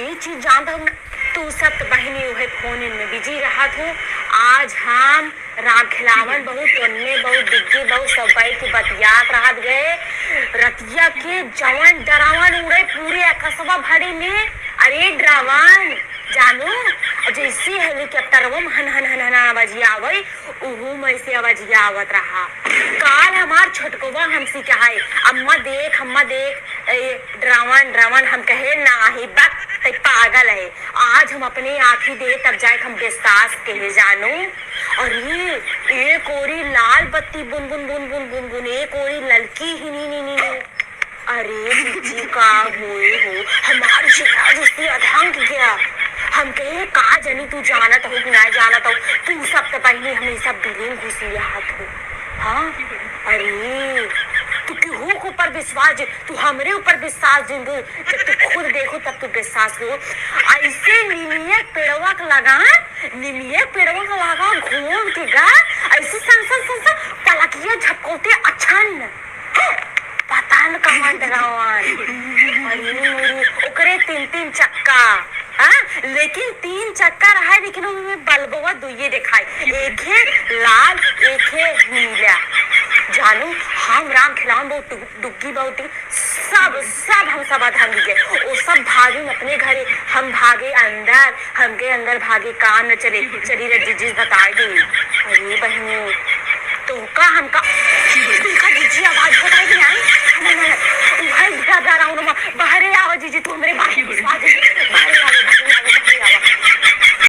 ये चीज जानता हूँ तू सब तो बहनी उहे फोन में बिजी रहा थो। आज हम राम खिलावन बहुत तोन्ने बहुत दिग्गी बहुत सबाई की बतियात राहत गए रतिया के जवन डरावन उड़े पूरे कस्बा भरी में। अरे ड्रावन जानू जैसे हेलीकॉप्टर वो हन हन हन हन आवाजिया आवई उहू में से आवाजिया आवत रहा। काल हमार छोटकोवा हमसे कहे अम्मा देख ड्रावन ड्रावन हम कहे नाही बक ते पागल है। आज हम अपने आँखी दे तब जाए हम विश्वास कहे जानू। और ये एक ओरी लाल बत्ती बुन बुन बुन बुन बुन बुन एक ओरी ललकी ही नी नी नी। अरे जी का हुए हो हमारी शिकायत उसकी अधंग गया। हम कहे कहा जनी तू जानत हो कि ना जानत हो तू सब तो पहले हमें सब बिलीन घुसिया हाथ हो। हाँ अरे तू केहू के ऊपर विश्वास तू हमरे ऊपर विश्वास जिंदू जब तू खुद देखो तब तू विश्वास हो। ऐसे निमिया पेड़वा का लगा घूम के गा ऐसे सन तलकिया झपकोते अच्छन पता न कहाँ डरावन। अरे ओकरे तीन चक्का लेकिन 3 चक्का रहा लेकिन उनमें बल्बवा दुइये दिखाई एक है लाल एक है नीला। जानू हम राम खिलावन बहुत डुग्गी बहुत सब हम सब अधंग गए वो सब भागे अपने घरे हम भागे अंदर हमके अंदर भागे काम न चले चली रजी बताई दी। अरे बहनों तो का हमका देखा दीजिए आवाज बताई दी आई बाहर आवाज जी तू मेरे बाहर